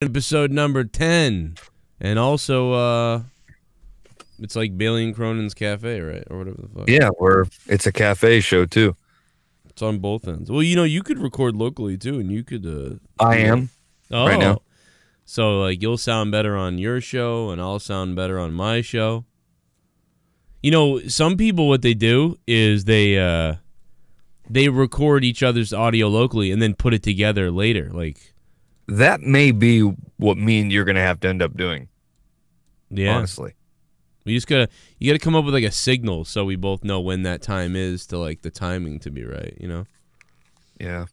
Episode number 10. And also, it's like Bailey and Cronin's Cafe, right? Or whatever the fuck. Yeah, it's a cafe show, too. It's on both ends. Well, you know, you could record locally, too, and you could... I am right now. So, like, you'll sound better on your show, and I'll sound better on my show. You know, some people, what they do is they record each other's audio locally and then put it together later, like... That may be what me and you're gonna have to end up doing. Yeah, honestly, you gotta come up with like a signal so we both know when that time is to like the timing to be right. You know? Yeah.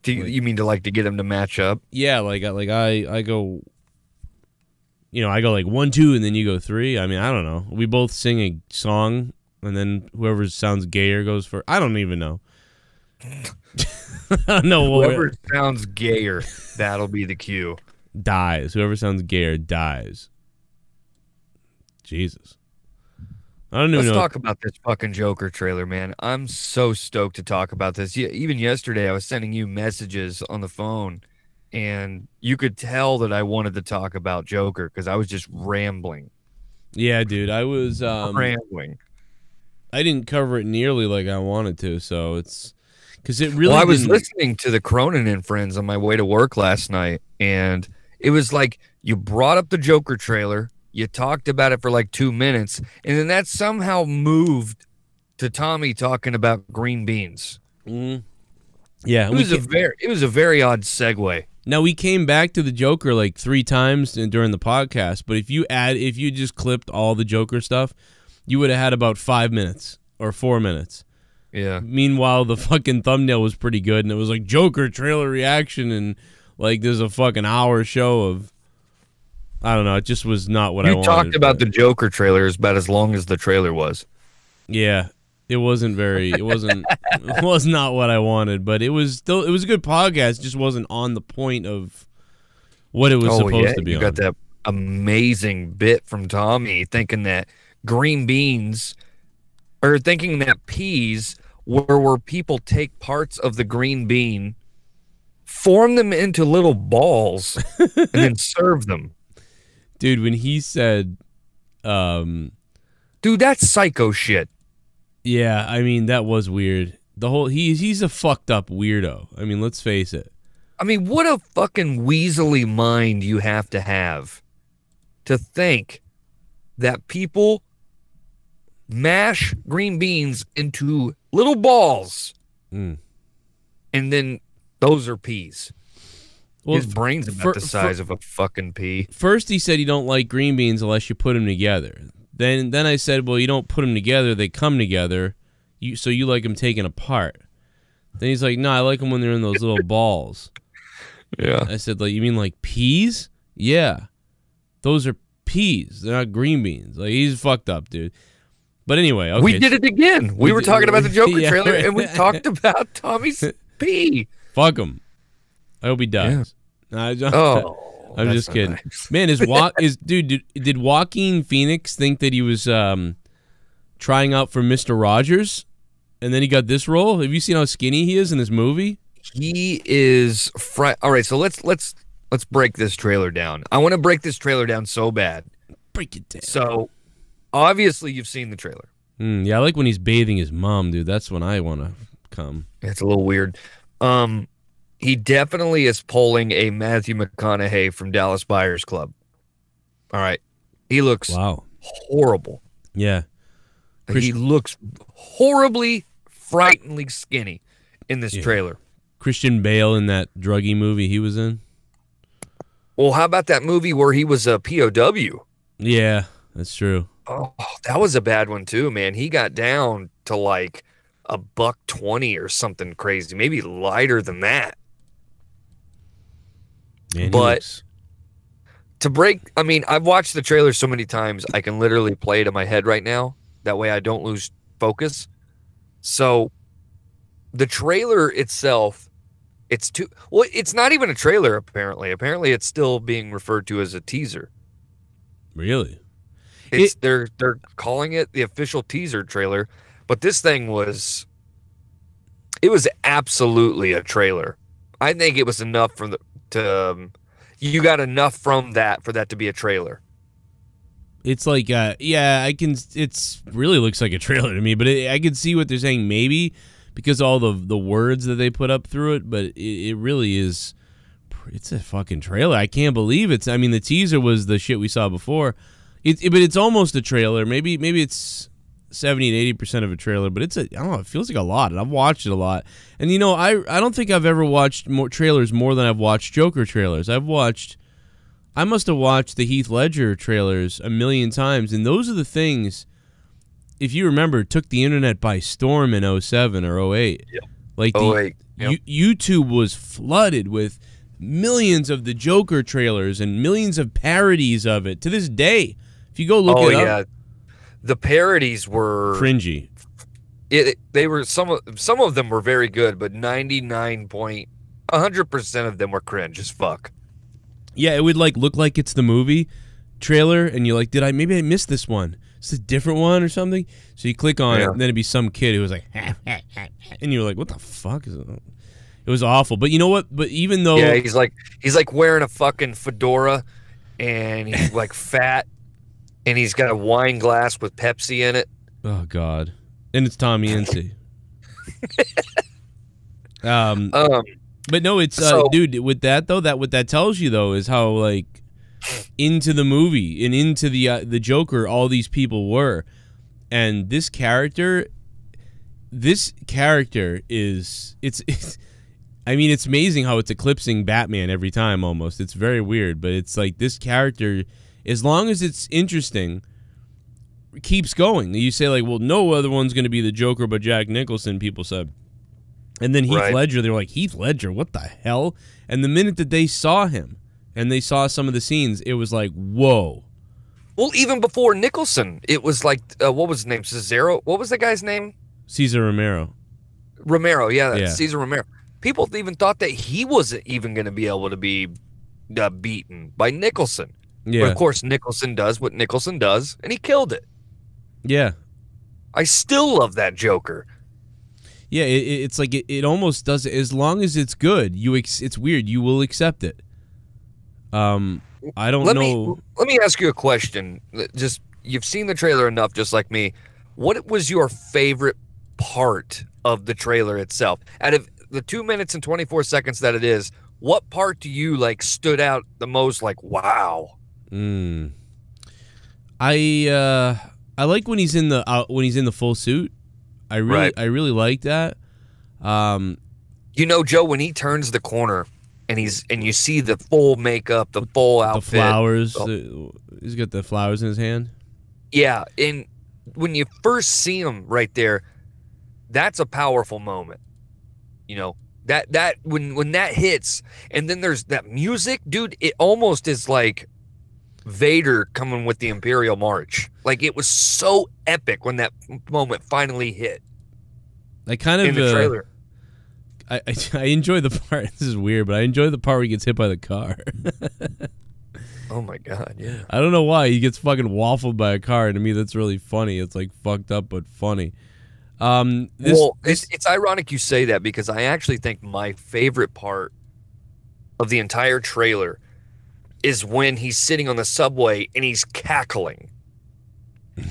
You mean to get them to match up? Yeah, I go. You know, I go like 1, 2, and then you go 3. I mean, I don't know. We both sing a song, and then whoever sounds gayer goes for. I don't even know. No, whoever sounds gayer, that'll be the cue. Dies. Whoever sounds gayer dies. Jesus. I don't even know. Let's talk about this fucking Joker trailer, man. I'm so stoked to talk about this. Even yesterday, I was sending you messages on the phone, and you could tell that I wanted to talk about Joker because I was just rambling. Yeah, dude. I was rambling. I didn't cover it nearly like I wanted to, so it's... Because it really. Well, I was listening to the Cronin and Friends on my way to work last night, and it was like you brought up the Joker trailer, you talked about it for like 2 minutes, and then that somehow moved to Tommy talking about green beans. Mm. Yeah, it was a very odd segue. Now we came back to the Joker like 3 times during the podcast, but if you just clipped all the Joker stuff, you would have had about 5 minutes or 4 minutes. Yeah. Meanwhile, the fucking thumbnail was pretty good, and it was like Joker trailer reaction, and like there's a fucking hour show of, I don't know. It just was not what I wanted. You talked about the Joker trailer is about as long as the trailer was. Yeah, it wasn't very. It wasn't. It was not what I wanted, but it was still. It was a good podcast. It just wasn't on the point of what it was supposed to be. You got that amazing bit from Tommy thinking that green beans, or thinking that peas. Where people take parts of the green bean, form them into little balls, and then serve them. Dude, when he said... Dude, that's psycho shit. Yeah, I mean, that was weird. The whole... He's a fucked up weirdo. I mean, let's face it. I mean, what a fucking weaselly mind you have to think that people mash green beans into little balls, and then those are peas. Well, his brain's about the size of a fucking pea. First, he said you don't like green beans unless you put them together. Then I said, well, you don't put them together; they come together. So you like them taken apart. Then he's like, no, I like them when they're in those little balls. Yeah. I said, like, you mean like peas? Yeah, those are peas. They're not green beans. Like, he's fucked up, dude. But anyway, okay. We did it again. We were talking about the Joker trailer, and we talked about Tommy's pee. Fuck him. I hope he dies. Yeah. I'm just kidding. Nice. Man, did Joaquin Phoenix think that he was trying out for Mr. Rogers, and then he got this role? Have you seen how skinny he is in this movie? He is. All right, so let's break this trailer down. I want to break this trailer down so bad. Break it down. So. Obviously, you've seen the trailer. Yeah, I like when he's bathing his mom, dude. That's when I want to come. It's a little weird. He definitely is pulling a Matthew McConaughey from Dallas Buyers Club. All right. He looks horrible. Yeah. He looks horribly, frighteningly skinny in this trailer. Christian Bale in that druggy movie he was in. Well, how about that movie where he was a POW? Yeah, that's true. Oh, that was a bad one too, man. He got down to like $120 or something crazy, maybe lighter than that. Man, but to break, I mean, I've watched the trailer so many times, I can literally play it in my head right now. That way I don't lose focus. So the trailer itself, it's not even a trailer, apparently. Apparently it's still being referred to as a teaser. Really? They're calling it the official teaser trailer, but this thing was absolutely a trailer. I think it was enough for you got enough from that for that to be a trailer. It's like, yeah, it's really looks like a trailer to me, but I can see what they're saying maybe because all the words that they put up through it, but it really is, it's a fucking trailer. I can't believe it's, I mean, the teaser was the shit we saw before. But it's almost a trailer. Maybe it's 70 to 80% of a trailer, but it's I don't know, it feels like a lot, and I've watched it a lot. And you know, I don't think I've ever watched more trailers more than I've watched Joker trailers. I must have watched the Heath Ledger trailers a million times, and those are the things, if you remember, took the internet by storm in 07 or 08. Yep. Like YouTube was flooded with millions of the Joker trailers and millions of parodies of it to this day. If you go look it up. The parodies were cringy. They were some of them were very good, but 100% of them were cringe as fuck. Yeah, it would like look like it's the movie trailer, and you're like, maybe I missed this one? Is it a different one or something? So you click on it, and then it'd be some kid who was like, and you're like, what the fuck is it? It was awful. But you know what? But even though he's like wearing a fucking fedora, and he's like fat, and he's got a wine glass with Pepsi in it. Oh God! And it's Tommy Ince. But no, it's dude. With that though, what that tells you though is how like into the movie and into the Joker all these people were, and this character is it's. I mean, it's amazing how it's eclipsing Batman every time almost. It's very weird, but it's like this character, as long as it's interesting, keeps going. You say like, well, no other one's going to be the Joker but Jack Nicholson, people said. And then Heath Ledger, they were like, Heath Ledger, what the hell? And the minute that they saw him and they saw some of the scenes, it was like, whoa. Well, even before Nicholson, it was like, what was his name? Cesaro? What was the guy's name? Cesar Romero. Romero, yeah. Cesar Romero. People even thought that he wasn't even going to be able to be beaten by Nicholson. Yeah. But of course, Nicholson does what Nicholson does, and he killed it. Yeah. I still love that Joker. Yeah, it's like it almost does. As long as it's good, it's weird. You will accept it. I don't know. Let me ask you a question. Just you've seen the trailer enough, just like me. What was your favorite part of the trailer itself? Out of the 2 minutes and 24 seconds that it is, what part do you like stood out the most? Like, wow. I like when he's in the full suit. I really like that. You know, Joe, when he turns the corner and you see the full makeup, the full outfit, the flowers. He's got the flowers in his hand. Yeah, and when you first see him right there, that's a powerful moment. You know, that when that hits, and then there's that music, dude, it almost is like Vader coming with the Imperial March. Like, it was so epic when that moment finally hit. I kind of in the trailer. I enjoy the part. This is weird, but I enjoy the part where he gets hit by the car. Oh my God, yeah. I don't know why he gets fucking waffled by a car. To me, that's really funny. It's like fucked up but funny. It's ironic you say that, because I actually think my favorite part of the entire trailer is when he's sitting on the subway and he's cackling,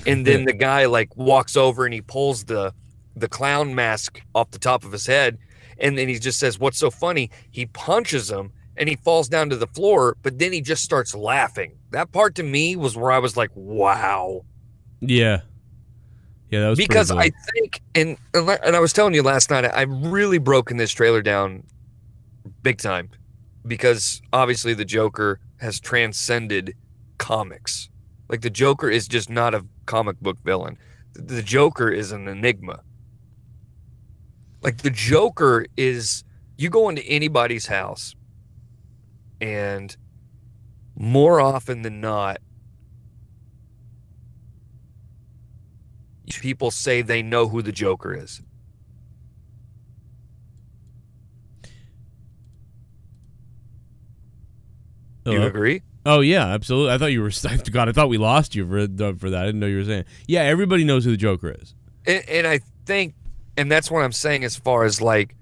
and then the guy like walks over and he pulls the clown mask off the top of his head, and then he just says, "What's so funny?" He punches him and he falls down to the floor, but then he just starts laughing. That part to me was where I was like, wow. Yeah. Yeah, that was because pretty cool. I think, and I was telling you last night, I've really broken this trailer down big time, because obviously the Joker has transcended comics. Like, the Joker is just not a comic book villain. The Joker is an enigma. Like, the Joker is, you go into anybody's house, and more often than not, people say they know who the Joker is. Do you agree? Oh yeah, absolutely. I thought you were. God, I thought we lost you for that. I didn't know you were saying. Yeah, everybody knows who the Joker is. And I think, and that's what I'm saying, as far as like,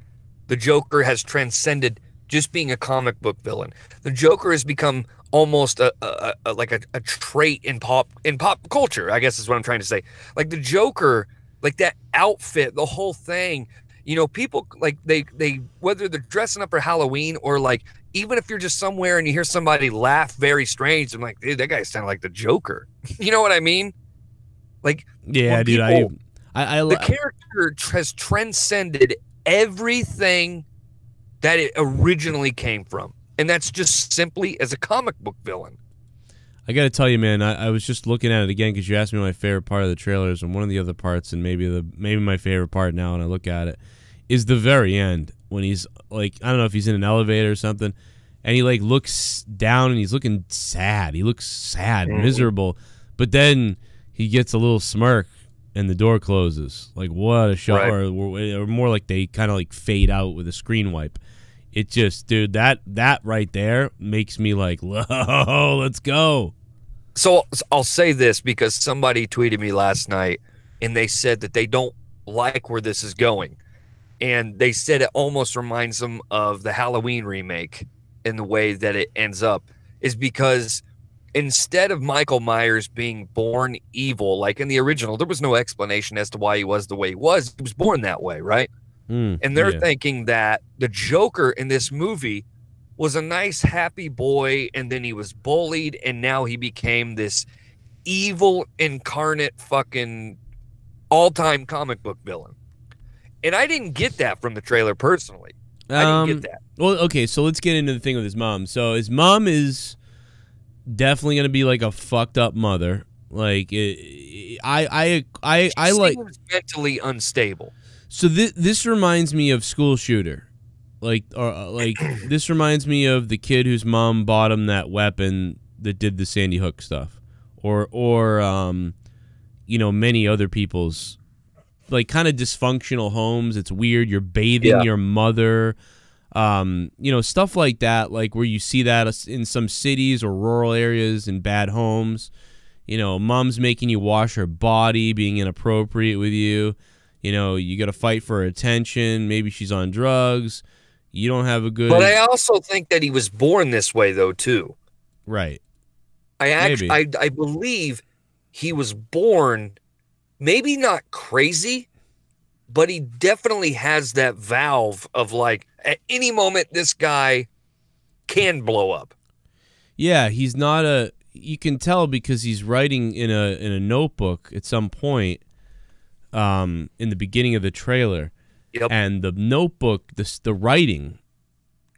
the Joker has transcended just being a comic book villain. The Joker has become almost a trait in pop culture, I guess is what I'm trying to say. Like the Joker, like that outfit, the whole thing, you know, people like they whether they're dressing up for Halloween or like even if you're just somewhere and you hear somebody laugh very strange, I'm like, dude, that guy sounded like the Joker. You know what I mean? Like, yeah, dude, the character has transcended everything that it originally came from. And that's just simply as a comic book villain. I got to tell you, man, I was just looking at it again because you asked me my favorite part of the trailers, and one of the other parts, and maybe my favorite part now when I look at it, is the very end when he's like, I don't know if he's in an elevator or something, and he like looks down and he's looking sad. He looks sad, miserable, but then he gets a little smirk and the door closes. Like, what a shot, right. or more like they kind of like fade out with a screen wipe. It just, dude, that right there makes me like, whoa, let's go. So I'll say this because somebody tweeted me last night and they said that they don't like where this is going. And they said it almost reminds them of the Halloween remake in the way that it ends up, is because instead of Michael Myers being born evil, like in the original, there was no explanation as to why he was the way he was. He was born that way, right? And they're thinking that the Joker in this movie was a nice, happy boy, and then he was bullied, and now he became this evil, incarnate, fucking all-time comic book villain. And I didn't get that from the trailer personally. I didn't get that. Well, okay, so let's get into the thing with his mom. So his mom is definitely going to be like a fucked up mother. Like, I like mentally unstable. So this reminds me of School Shooter, like this reminds me of the kid whose mom bought him that weapon that did the Sandy Hook stuff, or you know, many other people's like kind of dysfunctional homes. It's weird. You're bathing your mother, you know, stuff like that. Like where you see that in some cities or rural areas in bad homes. You know, mom's making you wash her body, being inappropriate with you. You know, you got to fight for her attention. Maybe she's on drugs. You don't have a good... But I also think that he was born this way, though, too. Right. I believe he was born, maybe not crazy, but he definitely has that valve of, like, at any moment, this guy can blow up. Yeah, he's not a... You can tell because he's writing in a notebook at some point. In the beginning of the trailer, and the notebook, the writing,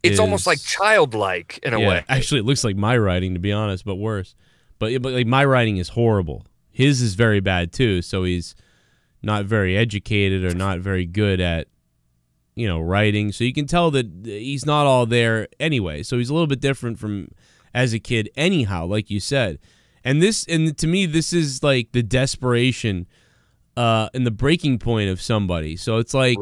it's almost like childlike in a way. Actually, it looks like my writing, to be honest, but worse. But like my writing is horrible. His is very bad too. So he's not very educated or not very good at, you know, writing. So you can tell that he's not all there anyway. So he's a little bit different from as a kid, anyhow, like you said. And to me, this is like the desperation. And the breaking point of somebody. So it's like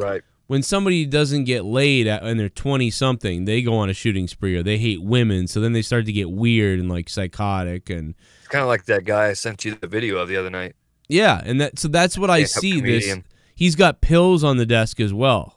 when somebody doesn't get laid and they're 20-something, they go on a shooting spree or they hate women. So then they start to get weird and like psychotic. And it's kind of like that guy I sent you the video of the other night. Yeah, and that's what I see. He's got pills on the desk as well.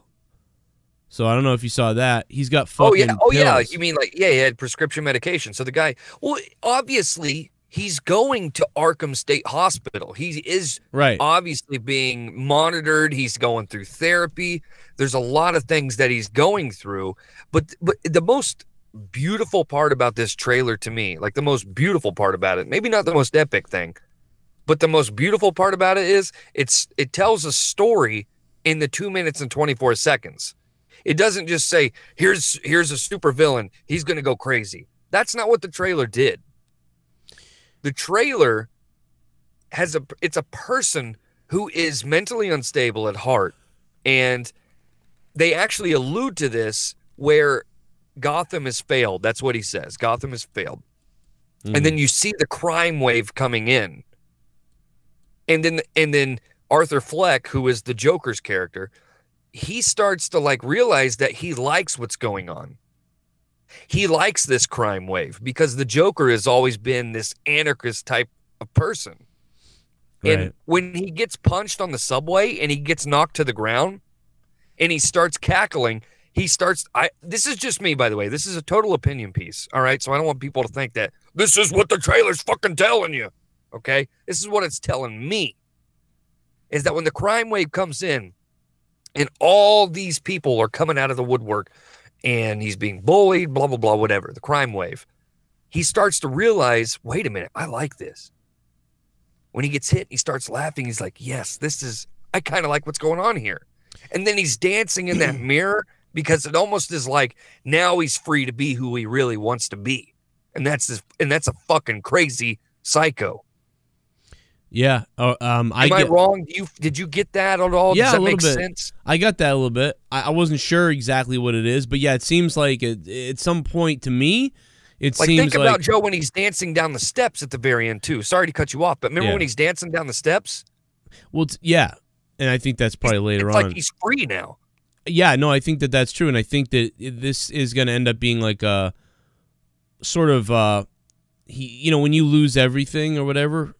So I don't know if you saw that. He's got fucking pills. Yeah. You mean like, he had prescription medication. So the guy, well, obviously... He's going to Arkham State Hospital. He is obviously being monitored. He's going through therapy. There's a lot of things that he's going through. But the most beautiful part about this trailer to me, like the most beautiful part about it, maybe not the most epic thing, but the most beautiful part about it is it tells a story in the 2 minutes and 24 seconds. It doesn't just say, here's a super villain. He's going to go crazy. That's not what the trailer did. The trailer it's a person who is mentally unstable at heart, and they actually allude to this where Gotham has failed. That's what he says. Gotham has failed. And then you see the crime wave coming in. And then Arthur Fleck, who is the Joker's character, he starts to like realize that he likes what's going on. He likes this crime wave because the Joker has always been this anarchist type of person. Right. And when he gets punched on the subway and he gets knocked to the ground and he starts cackling, he starts. This is just me, by the way. This is a total opinion piece. All right, so I don't want people to think that this is what the trailer's fucking telling you. Okay, this is what it's telling me. Is that when the crime wave comes in, and all these people are coming out of the woodwork, and he's being bullied, blah blah blah, whatever. The crime wave. He starts to realize, wait a minute, I like this. When he gets hit, he starts laughing. He's like, yes, I kind of like what's going on here. And then he's dancing in that mirror because it almost is like now he's free to be who he really wants to be. And that's a fucking crazy psycho. Yeah. Am I wrong? Did you get that at all? Yeah, Does that a little make bit. sense? I got that a little bit. I wasn't sure exactly what it is, but yeah, it seems like at some point to me, it like, seems think about Joe when he's dancing down the steps at the very end too. Sorry to cut you off, but remember when he's dancing down the steps? Well, yeah, and I think that's probably later on. It's like he's free now. Yeah, no, I think that's true, and I think that this is going to end up being like a sort of, when you lose everything or whatever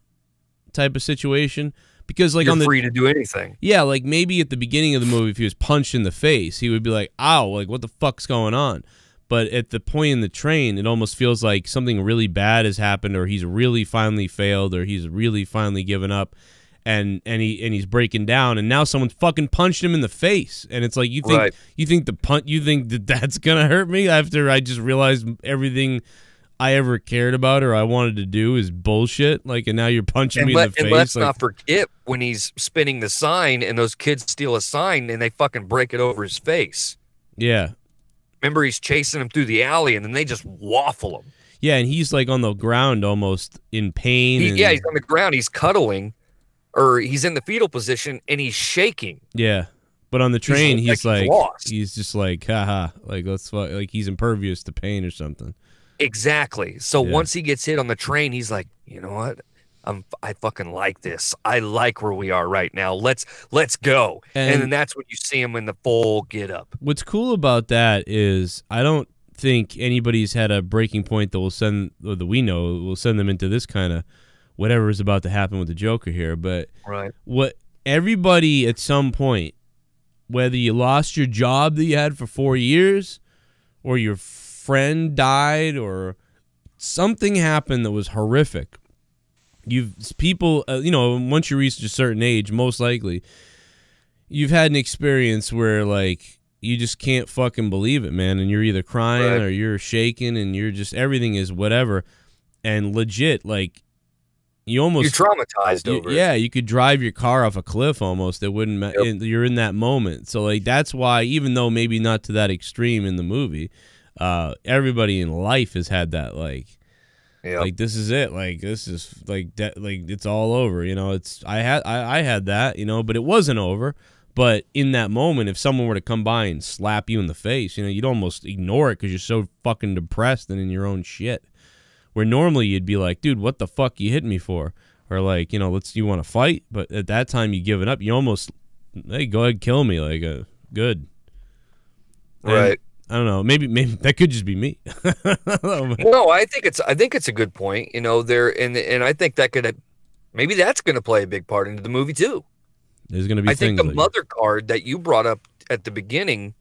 type of situation, because like you're free to do anything. Yeah, like maybe at the beginning of the movie, if he was punched in the face, he would be like, "Ow!" Like what the fuck's going on? But at the point in the train, it almost feels like something really bad has happened, or he's really finally failed, or he's really finally given up, and he's breaking down, and now someone fucking punched him in the face, and it's like you think that's gonna hurt me after I just realized everything I ever cared about or I wanted to do is bullshit, like, and now you're punching me in the face. And let's like, not forget when he's spinning the sign and those kids steal a sign and they fucking break it over his face. Yeah. Remember, he's chasing him through the alley, and then they just waffle him. Yeah, and he's like on the ground almost in pain. Yeah, he's on the ground. He's cuddling, or he's in the fetal position, and he's shaking. Yeah, but on the train, he's lost. He's just like, haha, like like he's impervious to pain or something. Exactly. So once he gets hit on the train, he's like, you know what? I fucking like this. I like where we are right now. Let's go. And then that's when you see him in the full get up. What's cool about that is I don't think anybody's had a breaking point that will send, or that we know will send them into this kind of whatever is about to happen with the Joker here. But what everybody at some point, whether you lost your job that you had for 4 years, or your friend died, or something happened that was horrific. People, once you reach a certain age, most likely, you've had an experience where, like, you just can't fucking believe it, man, and you're either crying or you're shaking, and you're just, everything is whatever, and legit, like, you're traumatized over it. Yeah, you could drive your car off a cliff almost. It wouldn't matter. You're in that moment. So, like, that's why, even though maybe not to that extreme in the movie, everybody in life has had that, like, like, this is it. Like, this is like it's all over. I had that. But it wasn't over. But in that moment, if someone were to come by and slap you in the face, you'd almost ignore it because you're so fucking depressed and in your own shit. Where normally you'd be like, dude, what the fuck you hitting me for? Or like, you want to fight? But at that time, you give it up. You almost, hey, go ahead, kill me. Like, good. Right. I don't know. Maybe that could just be me. No, I think it's a good point. And I think that maybe that's going to play a big part into the movie too. There's going to be. I think the mother card that you brought up at the beginning,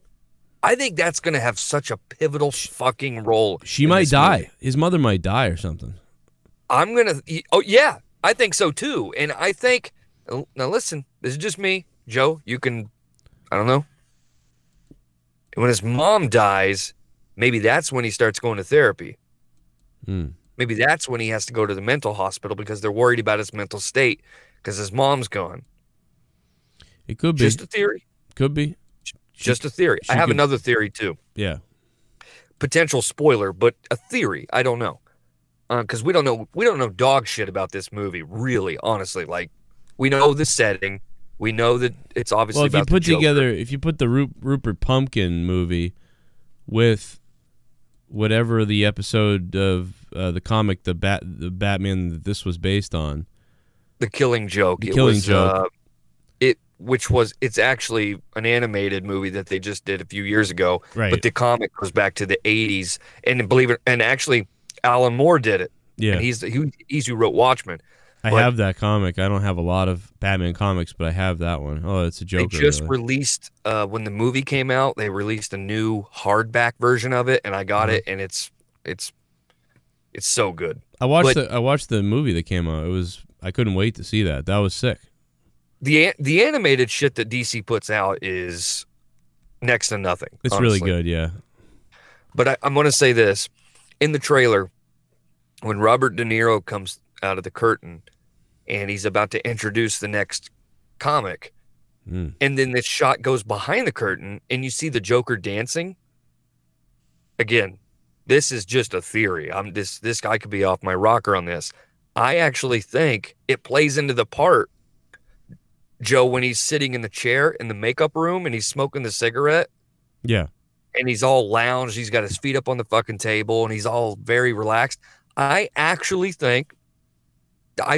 I think that's going to have such a pivotal fucking role. She might die. Movie. His mother might die or something. Oh yeah, I think so too. And I think, now listen, this is just me, Joe. You can, I don't know. When his mom dies, maybe that's when he starts going to therapy. Maybe that's when he has to go to the mental hospital because they're worried about his mental state because his mom's gone. It could be. Just a theory. Could be. Just a theory. I have another theory too. Yeah. Potential spoiler, but a theory. I don't know. Because we don't know dog shit about this movie, really, honestly. Like, we know the setting. We know that it's obviously about the Joker. If you put the Rupert Pumpkin movie with whatever the episode of the comic, the Batman that this was based on, The Killing Joke. It's actually an animated movie that they just did a few years ago. Right. But the comic goes back to the 80s, and actually Alan Moore did it. Yeah. And he's who wrote Watchmen. I have that comic. I don't have a lot of Batman comics, but I have that one. Oh, it's a Joker. They just released, when the movie came out, they released a new hardback version of it, and I got it, and it's so good. I watched the movie that came out. I couldn't wait to see that. That was sick. The animated shit that DC puts out is next to nothing. It's honestly. really good, yeah. But I'm going to say this. In the trailer, when Robert De Niro comes out of the curtain and he's about to introduce the next comic, and then this shot goes behind the curtain and you see the Joker dancing. Again, this is just a theory. This guy could be off my rocker on this. I actually think it plays into the part, Joe, when he's sitting in the chair in the makeup room and he's smoking the cigarette. Yeah. And he's all lounged. He's got his feet up on the fucking table and he's all very relaxed. I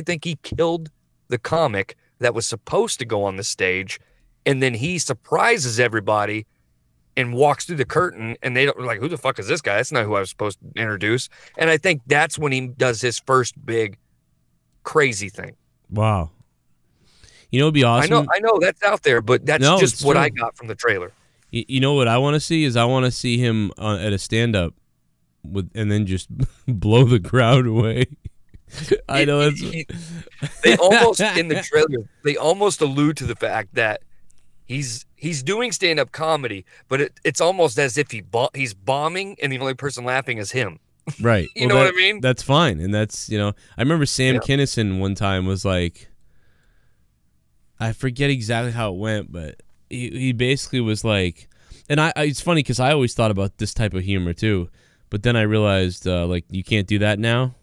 think he killed the comic that was supposed to go on the stage, and then he surprises everybody and walks through the curtain, and they're like, who the fuck is this guy? That's not who I was supposed to introduce. And I think that's when he does his first big crazy thing. Wow. You know, it'd be awesome. I know that's out there, but that's just what I got from the trailer. You know what I want to see is I want to see him at a stand-up and then just blow the crowd away. I know they almost in the trailer they almost allude to the fact that he's doing stand-up comedy, but it's almost as if he's bombing and the only person laughing is him. Right. You know what I mean? That's fine. And that's, I remember Sam Kinison one time was like, I forget exactly how it went, but he basically was like, and it's funny because I always thought about this type of humor too, but then I realized like you can't do that now.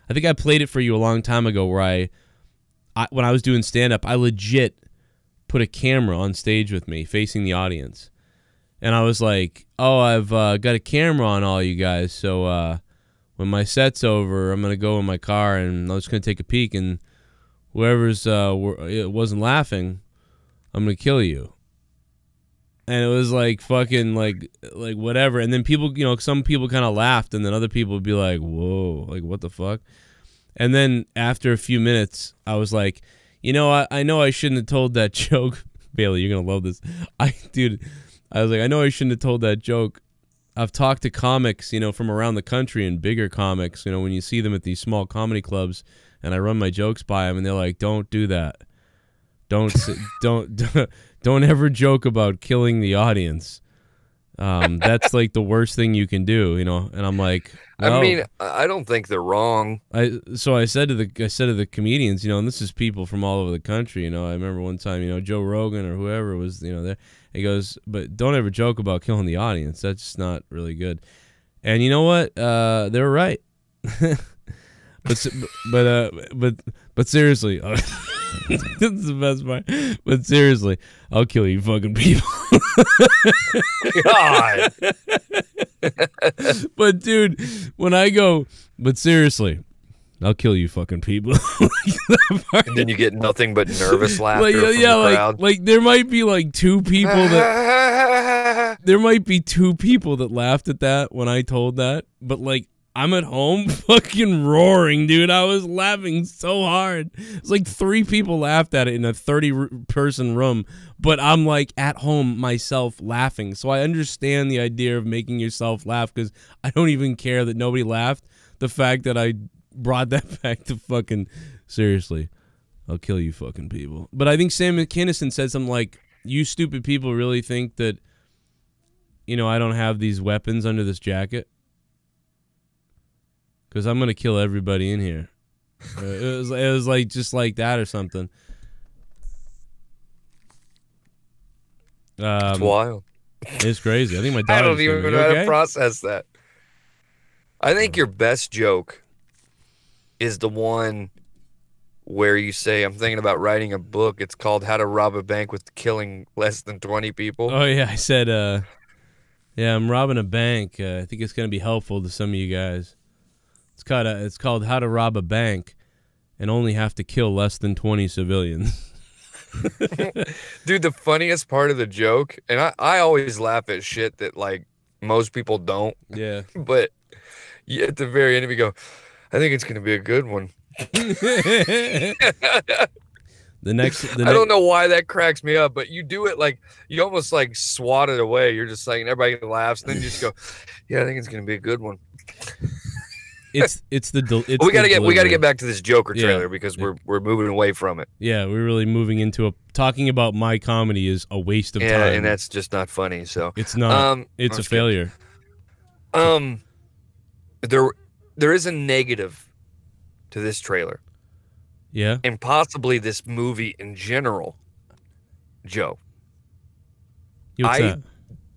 I think I played it for you a long time ago where when I was doing stand-up, I legit put a camera on stage with me facing the audience. And I was like, oh, I've got a camera on all you guys, so when my set's over, I'm going to go in my car and I'm just going to take a peek, and whoever's wasn't laughing, I'm going to kill you. And it was like fucking like whatever. And then people, some people kind of laughed, and then other people would be like, whoa, like what the fuck? And then after a few minutes, I was like, I know I shouldn't have told that joke. Bailey, you're going to love this. I was like, I know I shouldn't have told that joke. I've talked to comics, from around the country and bigger comics, when you see them at these small comedy clubs, and I run my jokes by them, and they're like, don't do that. Don't ever joke about killing the audience. That's like the worst thing you can do, And I'm like, well, I mean, I don't think they're wrong. So I said to the comedians, and this is people from all over the country. I remember one time, Joe Rogan or whoever was, there. He goes, but don't ever joke about killing the audience. That's just not really good. And you know what? They're right. But seriously, this is the best part. But seriously, I'll kill you fucking people. God. But dude, when I go, but seriously, I'll kill you fucking people. And then you get nothing but nervous laughter from the crowd. Like there might be like two people that laughed at that when I told that, but like I'm at home fucking roaring, dude. I was laughing so hard. It's like 3 people laughed at it in a 30-person room, but I'm like at home myself laughing. So I understand the idea of making yourself laugh because I don't even care that nobody laughed. The fact that I brought that back to fucking seriously, I'll kill you fucking people. But I think Sam Kinison said something like, you stupid people really think that, I don't have these weapons under this jacket? Because I'm going to kill everybody in here. It was like just like that or something. It's wild. It's crazy. I think my daughter. I don't even know how to process that. I think your best joke is the one where you say, I'm thinking about writing a book. It's called How to Rob a Bank with Killing Less Than 20 People. Oh, yeah. I said, I'm robbing a bank. I think it's going to be helpful to some of you guys. It's called How to Rob a Bank and Only Have to Kill Less Than 20 Civilians. Dude, the funniest part of the joke, and I always laugh at shit that, like, most people don't. Yeah. But at the very end, we go, I think it's going to be a good one. I don't know why that cracks me up, but you do it like you almost like swat it away. You're just like, and everybody laughs, and then you just go, "Yeah, I think it's gonna be a good one." We gotta get back to this Joker trailer because we're moving away from it. Yeah, we're really moving into talking about my comedy is a waste of time, and that's just not funny. So it's not. It's a failure. There is a negative to this trailer. Yeah. And possibly this movie in general, Joe. What's that?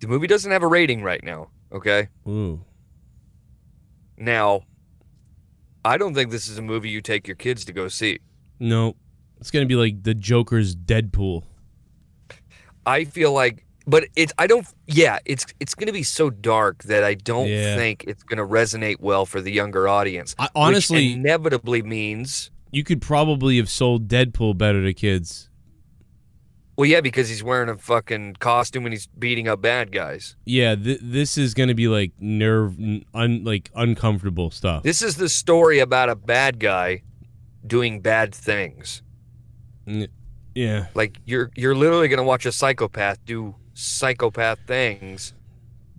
The movie doesn't have a rating right now, okay? Ooh. Now, I don't think this is a movie you take your kids to go see. No. It's going to be like the Joker's Deadpool. I feel like, but it's going to be so dark that I don't think it's going to resonate well for the younger audience. Honestly, which inevitably means... You could probably have sold Deadpool better to kids. Well, yeah, because he's wearing a fucking costume and he's beating up bad guys. Yeah, this is going to be like uncomfortable stuff. This is the story about a bad guy doing bad things. Yeah. Like you're literally going to watch a psychopath do psychopath things.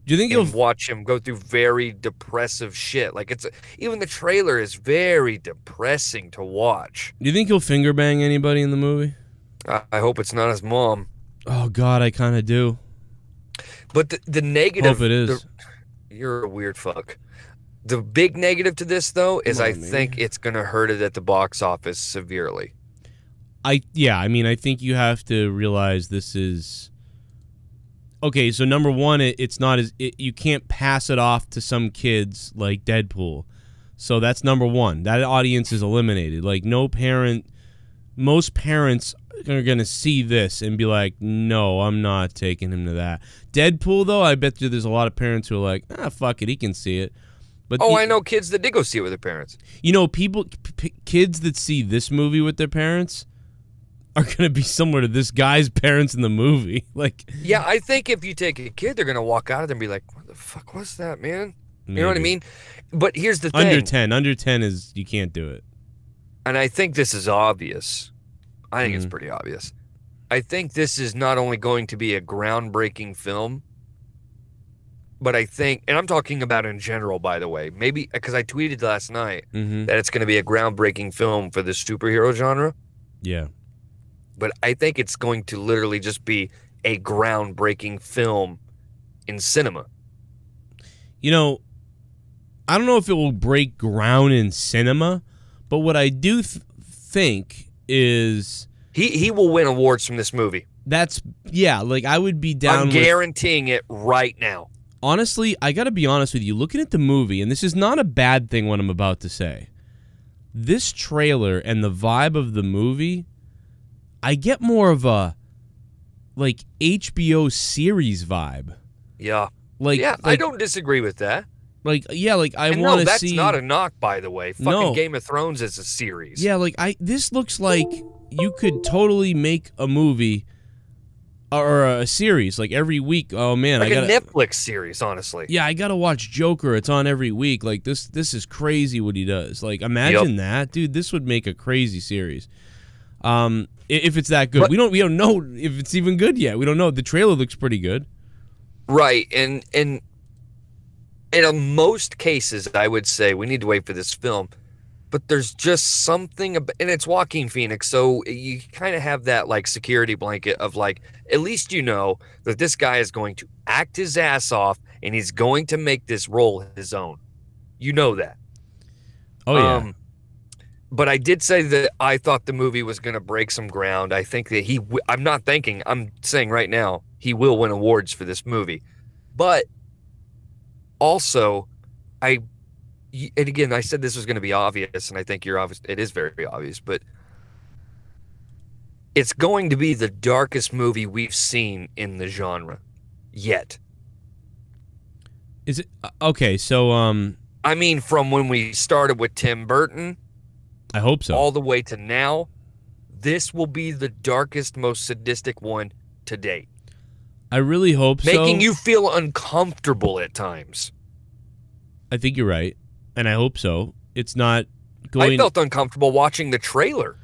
Do you think you'll watch him go through very depressive shit? Like even the trailer is very depressing to watch. Do you think he'll finger bang anybody in the movie? I hope it's not his mom. Oh God, I kind of do. But the negative. Hope it is. You're a weird fuck. The big negative to this though is I think it's gonna hurt it at the box office severely. I think you have to realize this is. Okay, so number one, it's not as you can't pass it off to some kids like Deadpool, so that's number one. That audience is eliminated. Like most parents are gonna see this and be like, "No, I'm not taking him to that." Deadpool, though, I bet you there's a lot of parents who are like, "Ah, fuck it, he can see it." But I know kids that did go see it with their parents. You know, kids that see this movie with their parents are going to be similar to this guy's parents in the movie. Like, yeah, I think if you take a kid, they're going to walk out of there and be like, what the fuck was that, man? Maybe. You know what I mean? But here's the thing. Under 10 is, you can't do it. And I think this is obvious. I think it's pretty obvious. I think this is not only going to be a groundbreaking film, but I think, and I'm talking about in general, by the way, maybe, because I tweeted last night that it's going to be a groundbreaking film for the superhero genre. Yeah. But I think it's going to literally just be a groundbreaking film in cinema. You know, I don't know if it will break ground in cinema, but what I do think is... He will win awards from this movie. Like I would be down I'm guaranteeing it right now. Honestly, I got to be honest with you. Looking at the movie, and this is not a bad thing what I'm about to say, this trailer and the vibe of the movie... I get more of a like HBO series vibe. Yeah. I don't disagree with that. I want to see. That's not a knock, by the way. Fucking Game of Thrones is a series. Yeah, this looks like you could totally make a movie or a series like every week. Oh man, like a Netflix series, honestly. Yeah, I gotta watch Joker. It's on every week. Like this is crazy what he does. Like imagine that, dude. This would make a crazy series. If it's that good, we don't know if it's even good yet. We don't know. The trailer looks pretty good, right? And in most cases, I would say we need to wait for this film. But there's just something, and it's Joaquin Phoenix, so you kind of have that like security blanket of like, at least you know that this guy is going to act his ass off, and he's going to make this role his own. You know that. Oh yeah. But I did say that I thought the movie was going to break some ground. I think that I'm saying right now, he will win awards for this movie. But also, and again, I said this was going to be obvious, and I think it is very obvious, but it's going to be the darkest movie we've seen in the genre yet. Is it? Okay, so, I mean, from when we started with Tim Burton... I hope so. All the way to now, this will be the darkest, most sadistic one to date. I really hope so. Making you feel uncomfortable at times. I think you're right, and I hope so. It's not I felt uncomfortable watching the trailer.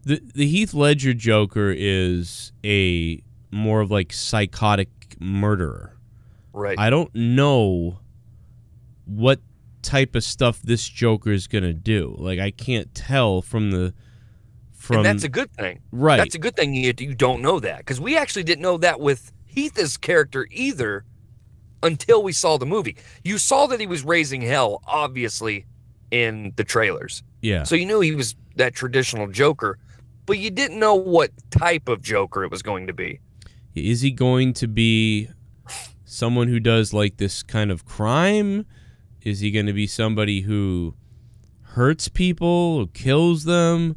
The Heath Ledger Joker is a more of like psychotic murderer. Right. I don't know what type of stuff this Joker is going to do. Like, I can't tell from and that's a good thing. Right. That's a good thing you don't know that, because we actually didn't know that with Heath's character either until we saw the movie. You saw that he was raising hell, obviously, in the trailers. Yeah. So you knew he was that traditional Joker, but you didn't know what type of Joker it was going to be. Is he going to be someone who does like this kind of crime? Is he going to be somebody who hurts people, who kills them?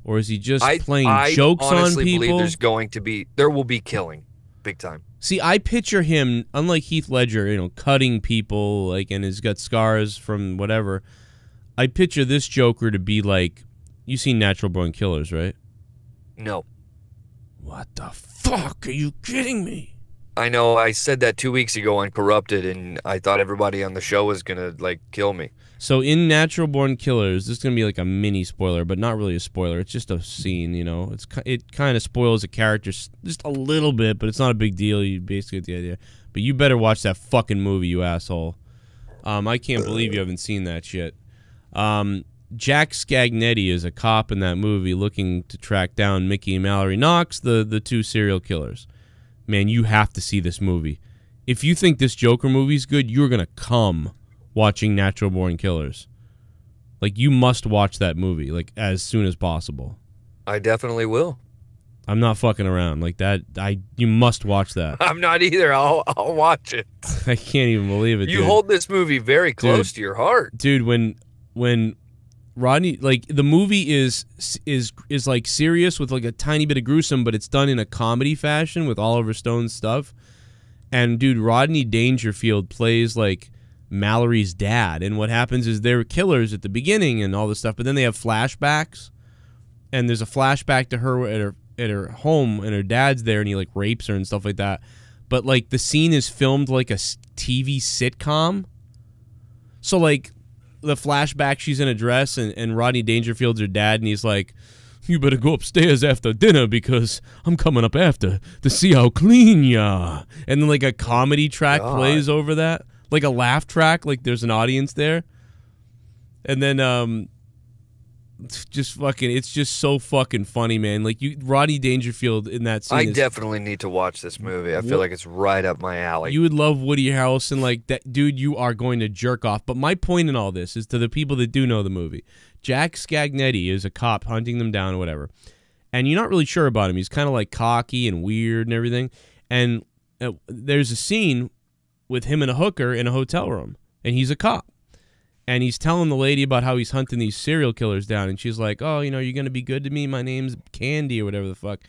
Or is he just playing jokes on people? I honestly believe there will be killing, big time. See, I picture him, unlike Heath Ledger, you know, cutting people, like, and he's got scars from whatever. I picture this Joker to be like, you seen Natural Born Killers, right? No. What the fuck? Are you kidding me? I know. I said that 2 weeks ago on Corrupted, and I thought everybody on the show was gonna like kill me. So in Natural Born Killers, this is gonna be like a mini spoiler, but not really a spoiler. It's just a scene, you know. It kind of spoils a character just a little bit, but it's not a big deal. You basically get the idea. But you better watch that fucking movie, you asshole. I can't believe you haven't seen that shit. Jack Scagnetti is a cop in that movie looking to track down Mickey and Mallory Knox, the two serial killers. Man, you have to see this movie. If you think this Joker movie's good, you're going to come watching Natural Born Killers. Like, you must watch that movie, like, as soon as possible. I definitely will. I'm not fucking around. Like, that, you must watch that. I'm not either. I'll watch it. I can't even believe it, You dude. hold this movie very close to your heart. Dude, when Rodney, like, the movie is like serious with like a tiny bit of gruesome, but it's done in a comedy fashion with Oliver Stone's stuff. And dude, Rodney Dangerfield plays like Mallory's dad, and what happens is they're killers at the beginning and all this stuff, but then they have flashbacks, and there's a flashback to her at her home, and her dad's there, and he like rapes her and stuff like that. But like the scene is filmed like a TV sitcom, so like the flashback, she's in a dress, and Rodney Dangerfield's her dad, and he's like, you better go upstairs after dinner because I'm coming up after to see how clean ya are. And then like a comedy track plays over that, like a laugh track, like there's an audience there. And then it's just so fucking funny, man. Like Rodney Dangerfield in that scene. I definitely need to watch this movie. I feel like it's right up my alley. You would love Woody Harrelson, like that dude. You are going to jerk off. But my point in all this is to the people that do know the movie. Jack Scagnetti is a cop hunting them down or whatever, and you're not really sure about him. He's kind of like cocky and weird and everything. And there's a scene with him and a hooker in a hotel room, and he's a cop. And he's telling the lady about how he's hunting these serial killers down. And she's like, oh, you know, you're going to be good to me. My name's Candy or whatever the fuck.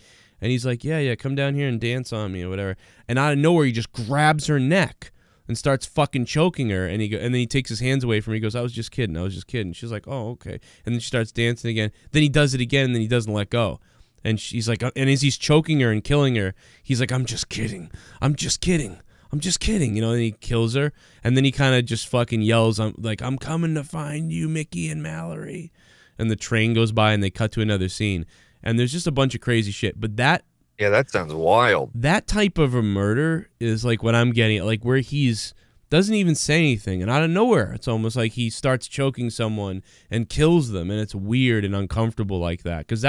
And he's like, yeah, come down here and dance on me or whatever. And out of nowhere, he just grabs her neck and starts fucking choking her. And then he takes his hands away from her. He goes, I was just kidding. She's like, oh, okay. And then she starts dancing again. Then he does it again, and then he doesn't let go. And she's like, and as he's choking her and killing her, he's like, I'm just kidding. You know, and he kills her, and then he kind of just fucking yells, I'm coming to find you, Mickey and Mallory. And the train goes by, and they cut to another scene. And there's just a bunch of crazy shit. But that sounds wild. That type of a murder is like what I'm getting at, like where he's doesn't even say anything, and out of nowhere, it's almost like he starts choking someone and kills them, and it's weird and uncomfortable like that. Because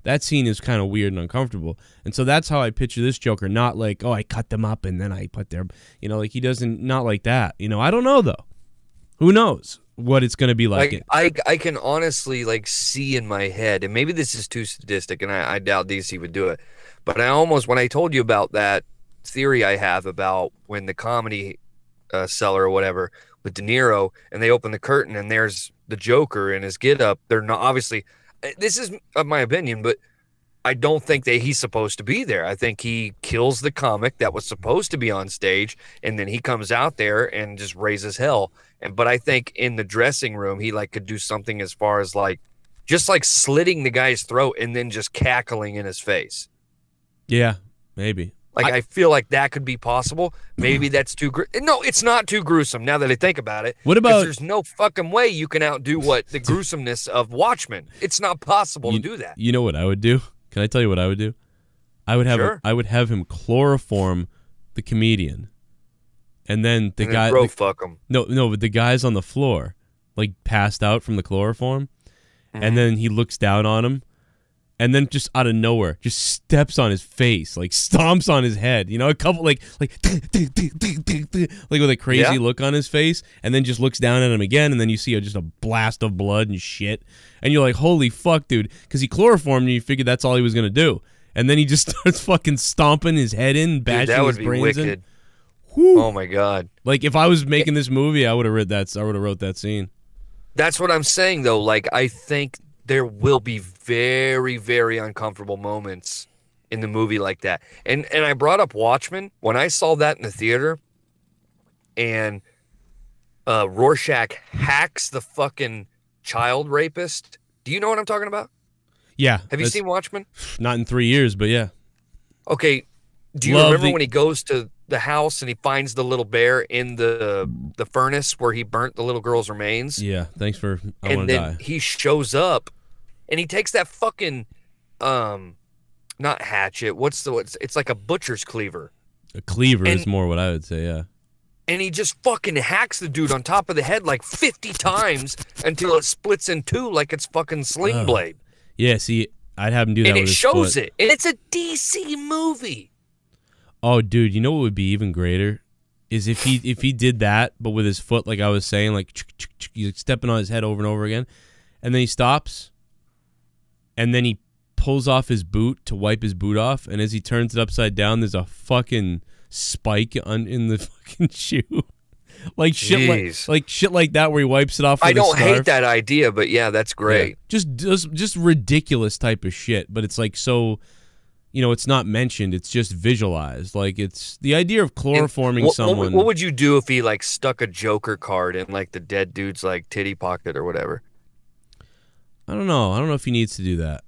that scene is kind of weird and uncomfortable, and so that's how I picture this Joker. Not like, oh, I cut them up and then I put their, you know, like he doesn't, not like that. You know, I don't know though. Who knows what it's going to be like? I can honestly like see in my head, and maybe this is too sadistic, and I doubt DC would do it, but when I told you about that theory I have about when the comedy seller or whatever with De Niro, and they open the curtain and there's the Joker in his get up. They're not, obviously, this is my opinion, but I don't think that he's supposed to be there. I think he kills the comic that was supposed to be on stage, and then he comes out there and just raises hell. But I think in the dressing room, he like could do something as far as like just like slitting the guy's throat and then just cackling in his face. Yeah, maybe. Like, I feel like that could be possible. Maybe that's too no, it's not too gruesome now that I think about it. What about... There's no fucking way you can outdo what the gruesomeness of Watchmen. It's not possible to do that. You know what I would do? Can I tell you what I would do? I would have I would have him chloroform the comedian. And then the guy... fuck him. No, but the guy's on the floor, like passed out from the chloroform. And then he looks down on him. And then just out of nowhere, just steps on his face, like stomps on his head. You know, a couple like with a crazy look on his face, and then just looks down at him again, and then you see just a blast of blood and shit, and you're like, holy fuck, dude, because he chloroformed and you figured that's all he was gonna do, and then he just starts fucking stomping his head in, bashing his brains in. Whew. Oh my god! Like if I was making this movie, I would have wrote that scene. That's what I'm saying though. Like I think there will be very, very uncomfortable moments in the movie like that. And I brought up Watchmen. When I saw that in the theater and Rorschach hacks the fucking child rapist. Do you know what I'm talking about? Yeah. Have you seen Watchmen? Not in 3 years, but yeah. Okay. Do you remember when he goes to the house and he finds the little bear in the furnace where he burnt the little girl's remains? Yeah, thanks for... And then he shows up and he takes that fucking not hatchet. It's like a butcher's cleaver. A cleaver is more what I would say, yeah. And he just fucking hacks the dude on top of the head like 50 times until it splits in two like it's fucking Sling Blade. Yeah, see, I'd have him do that with his foot. And it shows it. And it's a DC movie. Oh, dude, you know what would be even greater? Is if he did that, but with his foot, like I was saying, like he's stepping on his head over and over again, and then he stops, and then he pulls off his boot to wipe his boot off, and as he turns it upside down, there's a fucking spike in the fucking shoe. Like shit like that where he wipes it off with I don't hate that idea, but yeah, that's great. Yeah. Just ridiculous type of shit, but it's like so... You know, it's not mentioned. It's just visualized. Like, it's the idea of chloroforming someone. What would you do if he, like, stuck a Joker card in, like, the dead dude's, like, titty pocket or whatever? I don't know. I don't know if he needs to do that.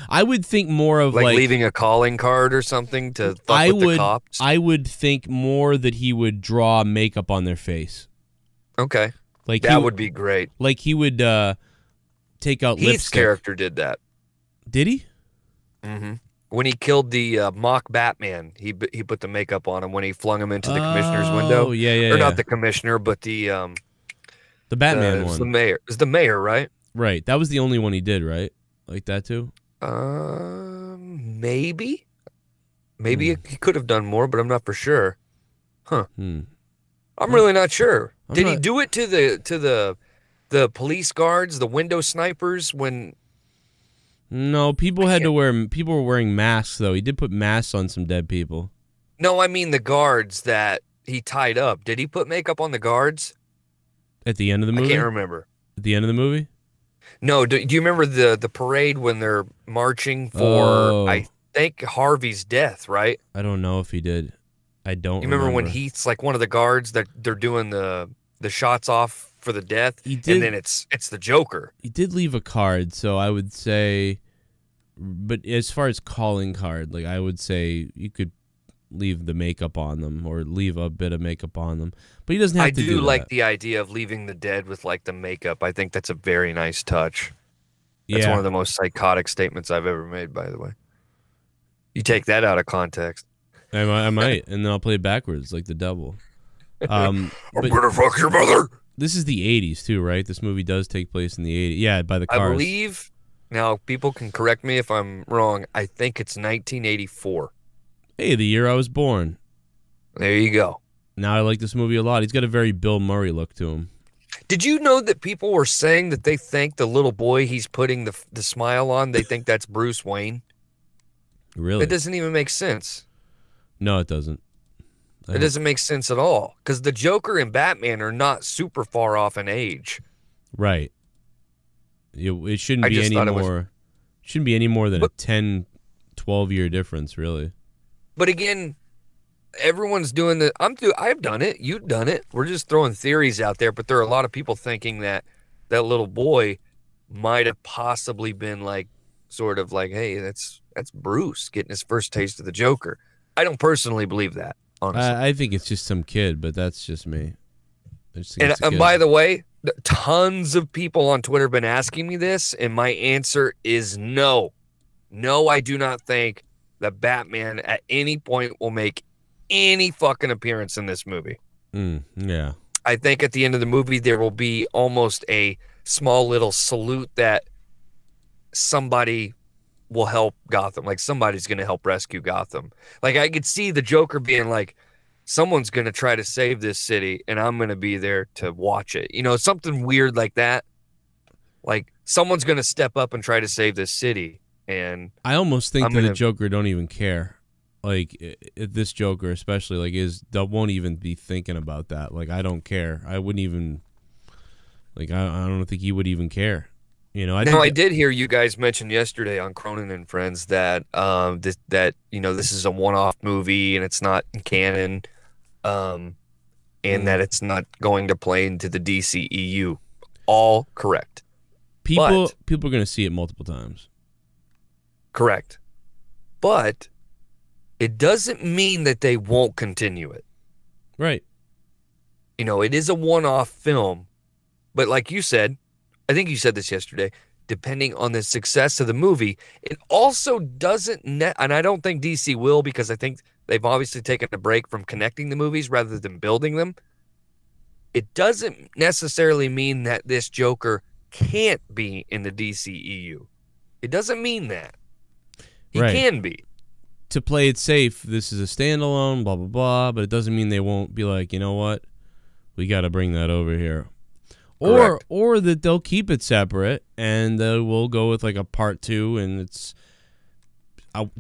I would think more of, like... leaving a calling card or something to fuck with the cops? I would think more that he would draw makeup on their face. Okay. Like that would be great. Like, he would take out lipstick. Heath's character did that. Did he? Mm-hmm. When he killed the mock Batman, he put the makeup on him when he flung him into the commissioner's window. Oh, yeah. Or not the commissioner, but the Batman one. The mayor. It's the mayor, right? Right. That was the only one he did, right? Like that too? Maybe. Maybe he could have done more, but I'm not for sure. Huh. I'm really not sure. Did he do it to the police guards, the window snipers when... No, people were wearing masks though. He did put masks on some dead people. No, I mean the guards that he tied up. Did he put makeup on the guards? At the end of the movie? I can't remember. At the end of the movie? No, do you remember the parade when they're marching for I think Harvey's death, right? I don't know if he did. I don't remember when Heath's like one of the guards that they're doing the shots off for the death, and then it's the Joker. He did leave a card, so I would say, but as far as calling card, like I would say you could leave the makeup on them or leave a bit of makeup on them, but he doesn't have to do that. I do like the idea of leaving the dead with like the makeup. I think that's a very nice touch. That's one of the most psychotic statements I've ever made, by the way. You take that out of context. I might, and then I'll play it backwards like the devil. I'm gonna fuck your mother. This is the 80s too, right? This movie does take place in the 80s. Yeah, by the cars. I believe, now people can correct me if I'm wrong, I think it's 1984. Hey, the year I was born. There you go. Now I like this movie a lot. He's got a very Bill Murray look to him. Did you know that people were saying that they think the little boy he's putting the smile on, they think that's Bruce Wayne? Really? It doesn't even make sense. No, it doesn't. It doesn't make sense at all because the Joker and Batman are not super far off in age. Right. It shouldn't be any more. Shouldn't be any more than a 10, 12-year difference, really. But again, everyone's doing the. I've done it. You've done it. We're just throwing theories out there, but there are a lot of people thinking that that little boy might have possibly been like, sort of like, hey, that's that's Bruce getting his first taste of the Joker. I don't personally believe that, honestly. I think it's just some kid, but that's just me. And by the way, tons of people on Twitter have been asking me this, and my answer is no. No, I do not think that Batman at any point will make any fucking appearance in this movie. Yeah. I think at the end of the movie, there will be almost a small little salute that somebody will help Gotham. Like, somebody's going to help rescue Gotham. Like, I could see the Joker being like, someone's going to try to save this city, and I'm going to be there to watch it. You know, something weird like that. Like, someone's going to step up and try to save this city. And I almost think that the Joker don't even care. Like, this Joker especially, like, won't even be thinking about that. Like, I don't care. I wouldn't even, like, I don't think he would even care. You know, I did hear you guys mention yesterday on Cronin and Friends that this is a one-off movie and it's not canon, and that it's not going to play into the DCEU. All correct. People are going to see it multiple times. Correct. But it doesn't mean that they won't continue it. Right. You know, it is a one-off film, but like you said, I think you said this yesterday, depending on the success of the movie, it also doesn't, and I don't think DC will, because I think they've obviously taken a break from connecting the movies rather than building them. It doesn't necessarily mean that this Joker can't be in the DCEU. It doesn't mean that. He can be. To play it safe, this is a standalone, blah, blah, blah, but it doesn't mean they won't be like, you know what? We got to bring that over here. Or that they'll keep it separate and we'll go with like a part 2, and it's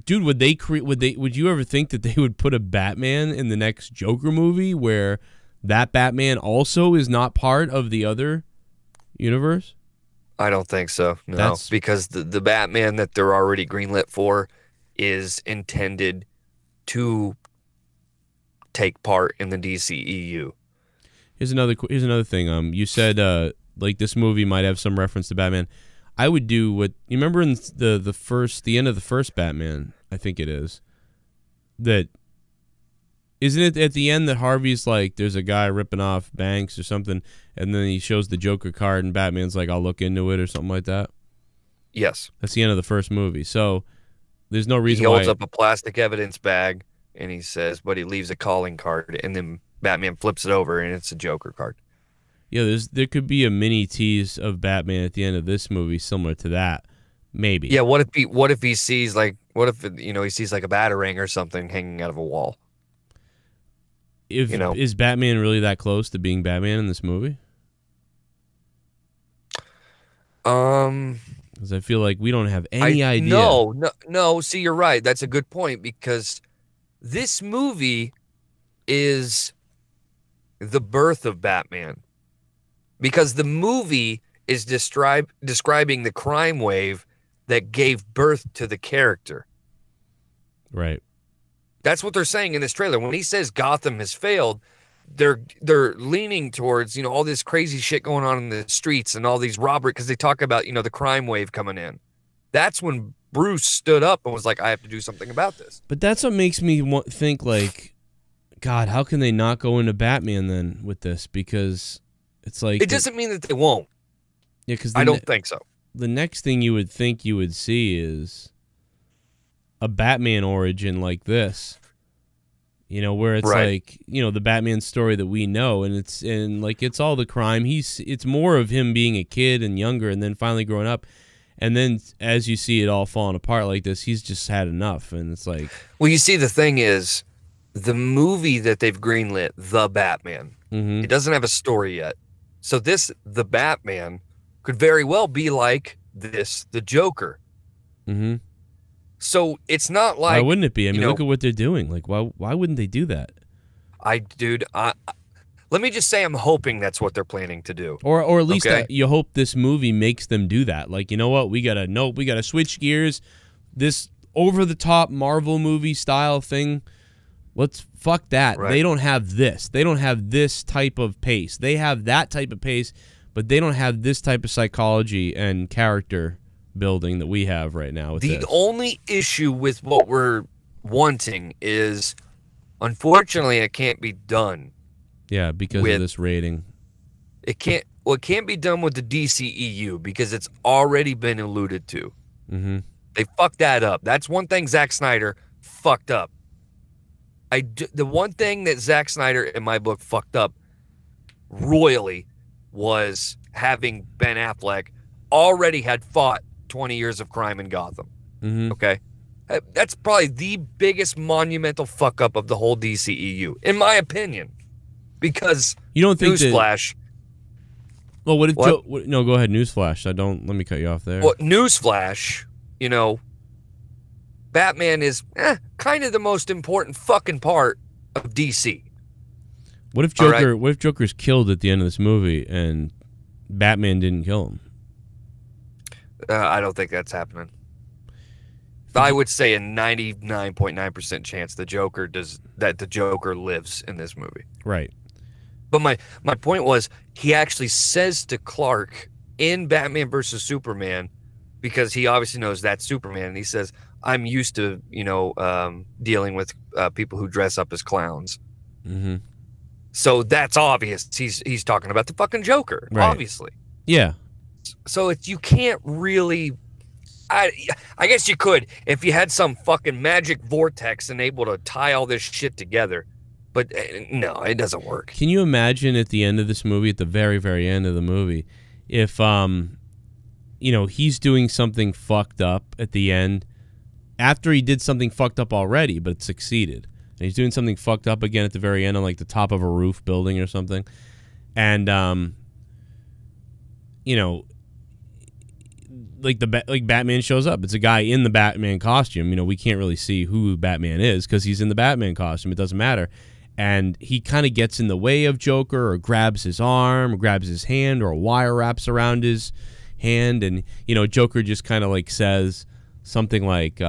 dude, would you ever think that they would put a Batman in the next Joker movie where that Batman also is not part of the other universe? I don't think so. No, because the Batman that they're already greenlit for is intended to take part in the DCEU. Here's another thing. You said like this movie might have some reference to Batman. I would do what you remember in the end of the first Batman. I think it is that. Isn't it at the end that Harvey's like, there's a guy ripping off banks or something, and then he shows the Joker card, and Batman's like, I'll look into it or something like that? Yes. That's the end of the first movie. So there's no reason he holds up a plastic evidence bag, and he says, but he leaves a calling card, and then Batman flips it over, and it's a Joker card. Yeah, there could be a mini tease of Batman at the end of this movie similar to that. Maybe. Yeah, what if he sees like, he sees like a Batarang or something hanging out of a wall? Is Batman really that close to being Batman in this movie? Because I feel like we don't have any idea. No. See, you're right. That's a good point, because this movie is the birth of Batman. Because the movie is describing the crime wave that gave birth to the character. Right. That's what they're saying in this trailer. When he says Gotham has failed, they're leaning towards, all this crazy shit going on in the streets and all these robberies, because they talk about, the crime wave coming in. That's when Bruce stood up and was like, I have to do something about this. But that's what makes me think like, God, how can they not go into Batman then with this? Because it's like... It doesn't mean that they won't. Yeah, because I don't think so. The next thing you would think you would see is a Batman origin like this, where it's like, the Batman story that we know, and it's all the crime. It's more of him being a kid and younger, and then finally growing up, and then as you see it all falling apart like this, he's just had enough, and it's like. Well, you see, the thing is, the movie that they've greenlit, The Batman, it doesn't have a story yet, so The Batman, could very well be like the Joker. Mm-hmm. So it's not like... Why wouldn't it be? I mean, look at what they're doing. Like, why wouldn't they do that? Let me just say I'm hoping that's what they're planning to do. Or at least you hope this movie makes them do that. Like, you know what? We gotta switch gears. This over-the-top Marvel movie style thing, let's fuck that. Right. They don't have this. They don't have this type of pace. They have that type of pace, but they don't have this type of psychology and character building that we have right now with The this. only issue with what we're wanting is, unfortunately, it can't be done. Yeah, because of this rating. It can't. Well, it can't be done with the DCEU because it's already been alluded to. Mm-hmm. They fucked that up. That's one thing Zack Snyder fucked up. The one thing that Zack Snyder, in my book, fucked up royally was having Ben Affleck already had fought 20 years of crime in Gotham. Mm-hmm. Okay? That's probably the biggest monumental fuck up of the whole DCEU, in my opinion. Because, you don't think newsflash. Well, what if no, go ahead, newsflash. Let me cut you off there. Well, newsflash, you know, Batman is kind of the most important fucking part of DC. What if Joker? Right. What if Joker's killed at the end of this movie and Batman didn't kill him? I don't think that's happening. I would say a 99.9% chance the Joker lives in this movie. Right. But my point was, he actually says to Clark in Batman versus Superman, because he obviously knows that's Superman, and he says, I'm used to, dealing with people who dress up as clowns. Mm-hmm. So that's obvious. He's talking about the fucking Joker, right. Obviously. Yeah. So you can't really... I guess you could if you had some fucking magic vortex and able to tie all this shit together. But no, it doesn't work. Can you imagine at the end of this movie, at the very, very end of the movie, if, he's doing something fucked up at the end after he did something fucked up already, but it succeeded. And he's doing something fucked up again at the very end on, like, the top of a roof building or something. And, like Batman shows up. It's a guy in the Batman costume. We can't really see who Batman is because he's in the Batman costume. It doesn't matter. And he kind of gets in the way of Joker or grabs his arm or grabs his hand or a wire wraps around his hand. And, Joker just kind of like says something like,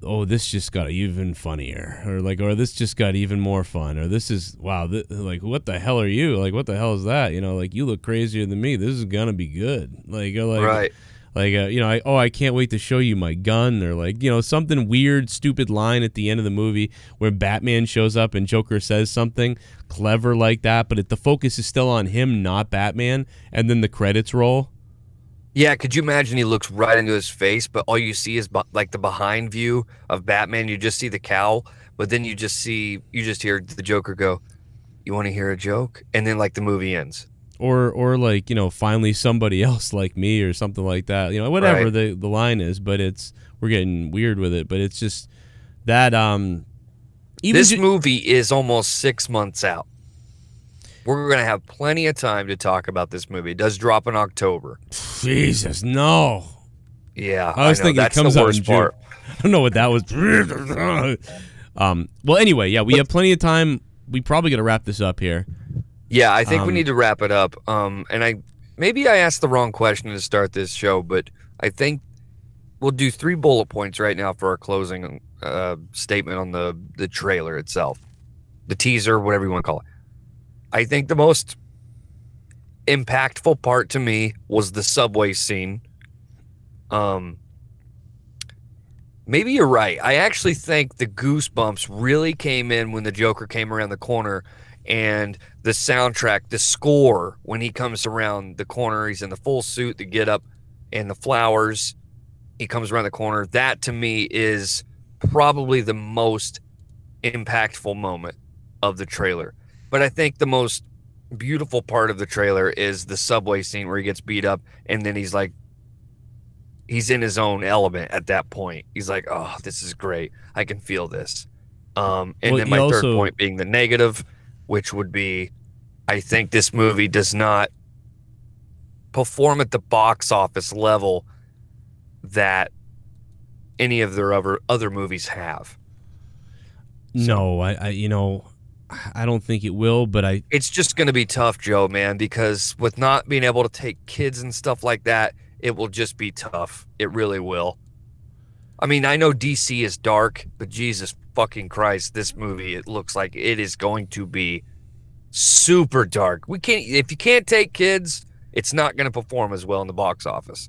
oh, this just got even funnier, or this just got even more fun, or this is, wow, like, what the hell are you? Like, what the hell is that? Like, you look crazier than me. This is gonna be good. Right. I can't wait to show you my gun, or something weird, stupid line at the end of the movie where Batman shows up and Joker says something clever like that, but the focus is still on him, not Batman, and then the credits roll. Yeah, could you imagine he looks right into his face, but all you see is like the behind view of Batman. You just see the cowl, but then you just hear the Joker go, "You want to hear a joke?" And then like the movie ends. Or finally somebody else like me or something like that. Whatever right. the line is, but we're getting weird with it. But it's just that this movie is almost 6 months out. We're going to have plenty of time to talk about this movie. It does drop in October. Jesus, no. Yeah, I was thinking that's it comes the out worst in June. part. I don't know what that was. Well, anyway, yeah, we have plenty of time. We probably got to wrap this up here. Yeah, I think we need to wrap it up. And maybe I asked the wrong question to start this show, but I think we'll do 3 bullet points right now for our closing statement on the trailer itself, the teaser, whatever you want to call it. I think the most impactful part to me was the subway scene. Maybe you're right. I actually think the goosebumps really came in when the Joker came around the corner, and the soundtrack, the score, when he comes around the corner, he's in the full suit, the get up, and the flowers. He comes around the corner. That to me is probably the most impactful moment of the trailer. But I think the most beautiful part of the trailer is the subway scene where he gets beat up, and then he's in his own element at that point. He's like, oh, this is great. I can feel this. And then my third point being the negative, which would be, I think this movie does not perform at the box office level that any of their other movies have. No, I don't think it will, but it's just going to be tough, Joe, man, because with not being able to take kids and stuff like that, it will just be tough. It really will. I mean, I know DC is dark, but Jesus fucking Christ, this movie, it looks like it is going to be super dark. If you can't take kids, it's not going to perform as well in the box office.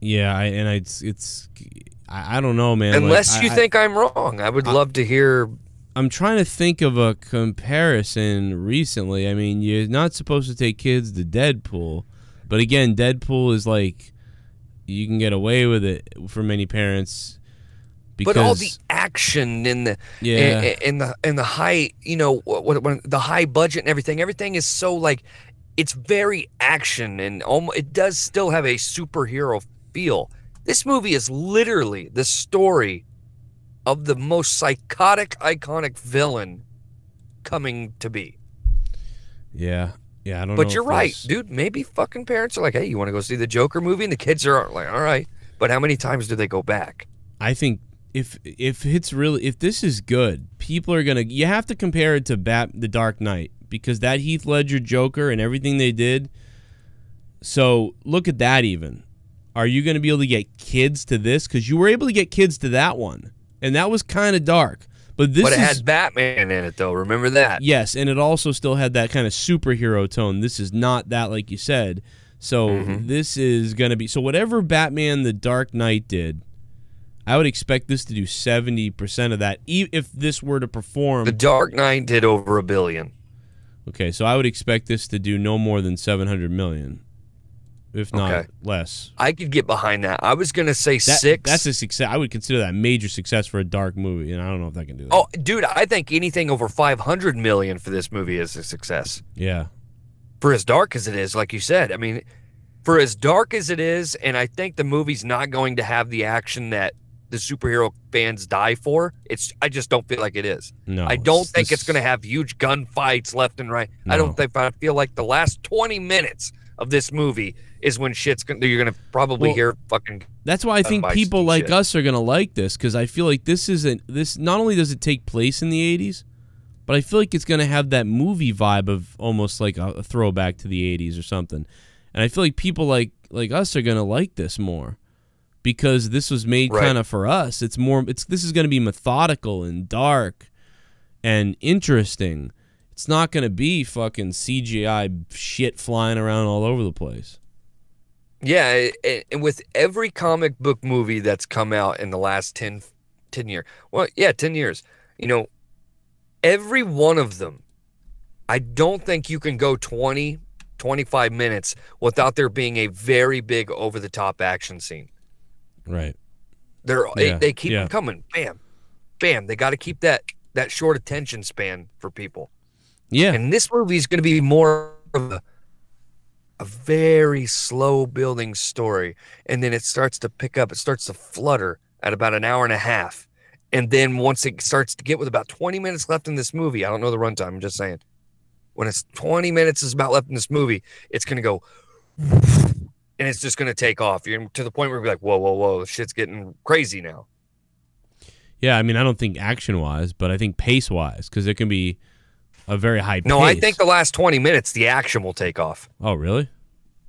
Yeah, I don't know, man. Unless you think I'm wrong, I would love to hear. I'm trying to think of a comparison recently. I mean, you're not supposed to take kids to Deadpool, but again, Deadpool is like you can get away with it for many parents. Because, but all the action and the and the high, you know, when the high budget and everything is so like it's very action and it does still have a superhero feel. This movie is literally the story of the most psychotic, iconic villain coming to be. Yeah, I don't know. But you're right, dude. Maybe fucking parents are like, hey, you want to go see the Joker movie? And the kids are like, all right. But how many times do they go back? I think if this is good, people are gonna. You have to compare it to The Dark Knight, because that Heath Ledger Joker and everything they did. So look at that. Even are you going to be able to get kids to this? Because you were able to get kids to that one, and that was kind of dark. But it had Batman in it, though. Remember that? Yes, and it also still had that kind of superhero tone. This is not that, like you said. So this is going to be... So whatever Batman The Dark Knight did, I would expect this to do 70% of that, if this were to perform... The Dark Knight did over $1 billion. Okay, so I would expect this to do no more than $700 million, if not less. I could get behind that. I was going to say 6. That's a success. I would consider that a major success for a dark movie, and I don't know if I can do that. Oh, dude, I think anything over $500 million for this movie is a success. Yeah. For as dark as it is, like you said. I mean, for as dark as it is, and I think the movie's not going to have the action that the superhero fans die for. I just don't feel like it is. No, I don't think it's going to have huge gunfights left and right. No. I feel like the last 20 minutes of this movie is when you're going to probably hear fucking. That's why I think people like us are going to like this, because I feel like this not only does it take place in the 80s, but I feel like it's going to have that movie vibe of almost like a throwback to the 80s or something. And I feel like people like us are going to like this more, because this was made kind of for us. This is going to be methodical and dark and interesting. It's not going to be fucking CGI shit flying around all over the place. Yeah, and with every comic book movie that's come out in the last 10 years. Well, yeah, 10 years. You know, every one of them, I don't think you can go 20, 25 minutes without there being a very big over-the-top action scene. Right. They keep them coming. Bam. Bam. They got to keep that short attention span for people. Yeah. And this movie is going to be more of a very slow building story. And then it starts to pick up. It starts to flutter at about an hour and a half. And then once it starts to get with about 20 minutes left in this movie, I don't know the runtime, I'm just saying. When it's 20 minutes is about left in this movie, it's going to go... And it's just going to take off. You're to the point where you're like, whoa, whoa, whoa, shit's getting crazy now. Yeah, I mean, I don't think action-wise, but I think pace-wise, because it can be a very high pace. No, I think the last 20 minutes, the action will take off. Oh, really?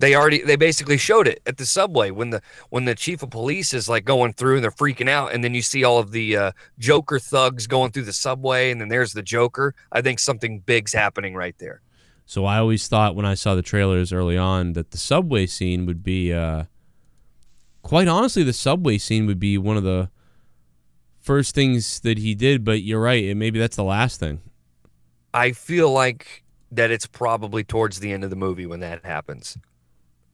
They basically showed it at the subway when the chief of police is like going through and they're freaking out, and then you see all of the Joker thugs going through the subway, and then there's the Joker. I think something big's happening right there. So I always thought when I saw the trailers early on that the subway scene would be, quite honestly, the subway scene would be one of the first things that he did. But you're right, and maybe that's the last thing. I feel like that it's probably towards the end of the movie when that happens.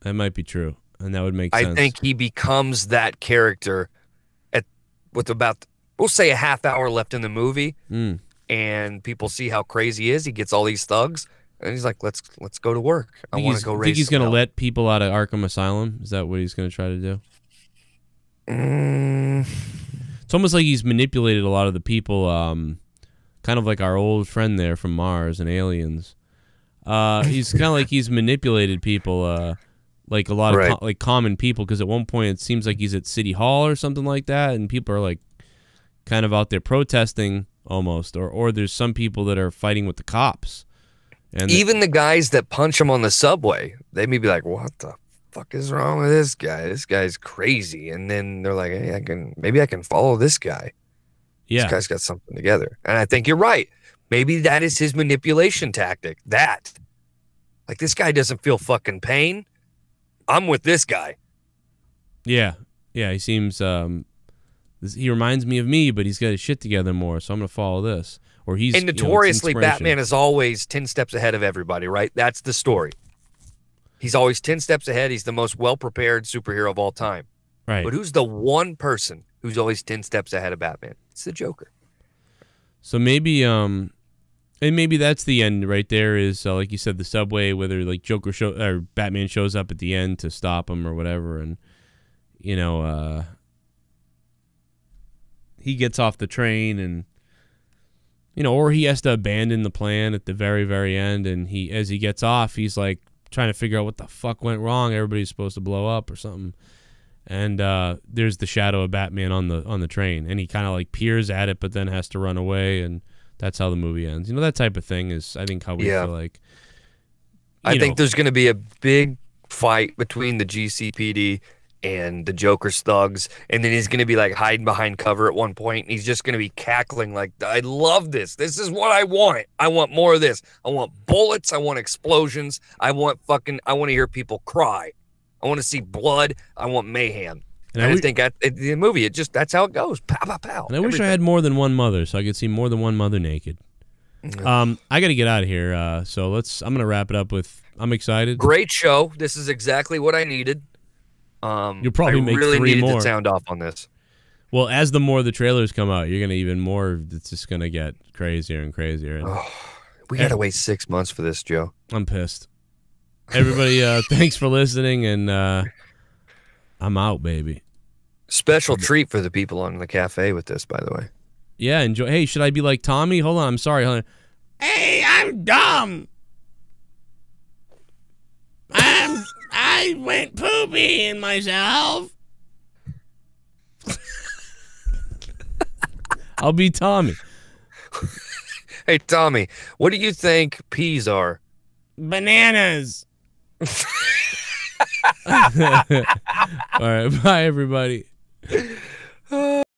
That might be true, and that would make sense. I think he becomes that character with about, we'll say, a half hour left in the movie, and people see how crazy he is. He gets all these thugs. And he's like, let's go to work. I want to go race. Think he's going to let people out of Arkham Asylum? Is that what he's going to try to do? It's almost like he's manipulated a lot of the people, kind of like our old friend there from Mars and Aliens. He's kind of like he's manipulated people, like a lot of like common people, because at one point it seems like he's at City Hall or something like that, and people are like kind of out there protesting almost, or there's some people that are fighting with the cops. And even the guys that punch him on the subway, they may be like, what the fuck is wrong with this guy? This guy's crazy. And then they're like, hey, maybe I can follow this guy. Yeah. This guy's got something together. And I think you're right. Maybe that is his manipulation tactic. That. Like, this guy doesn't feel fucking pain. I'm with this guy. Yeah. Yeah, he seems, he reminds me of me, but he's got his shit together more, so I'm going to follow this. Or he's, and notoriously, you know, Batman is always 10 steps ahead of everybody, right? That's the story. He's always 10 steps ahead. He's the most well-prepared superhero of all time. Right. But who's the one person who's always 10 steps ahead of Batman? It's the Joker. So maybe, and maybe that's the end right there is, like you said, the subway, whether like or Batman shows up at the end to stop him or whatever, and, you know, he gets off the train and, you know, or he has to abandon the plan at the very, very end, and as he gets off, he's like trying to figure out what the fuck went wrong. Everybody's supposed to blow up or something. And there's the shadow of Batman on the train, and he kind of like peers at it, but then has to run away, and that's how the movie ends. You know, that type of thing is, I think, how we feel like. I think there's going to be a big fight between the GCPD and the Joker's thugs, and then he's going to be like hiding behind cover at one point, and he's just going to be cackling like, I love this. This is what I want. I want more of this. I want bullets. I want explosions. I want to hear people cry. I want to see blood. I want mayhem. And I think the movie, that's how it goes. Pow, pow, pow. And I wish I had more than one mother, so I could see more than one mother naked. I got to get out of here, so I'm going to wrap it up with, I'm excited. Great show. This is exactly what I needed. You'll probably make really 3 needed more. To sound off on this. Well, as the more the trailers come out, you're going to even more, it's just going to get crazier and crazier. And we got to wait 6 months for this, Joe. I'm pissed. Everybody, thanks for listening, and I'm out, baby. Special treat for the people on the cafe with this, by the way. Yeah, enjoy. Hey, should I be like Tommy? Hold on, I'm sorry. Hold on. Hey, I'm dumb. I went pooping myself. I'll be Tommy. Hey, Tommy, what do you think peas are? Bananas. All right, bye, everybody.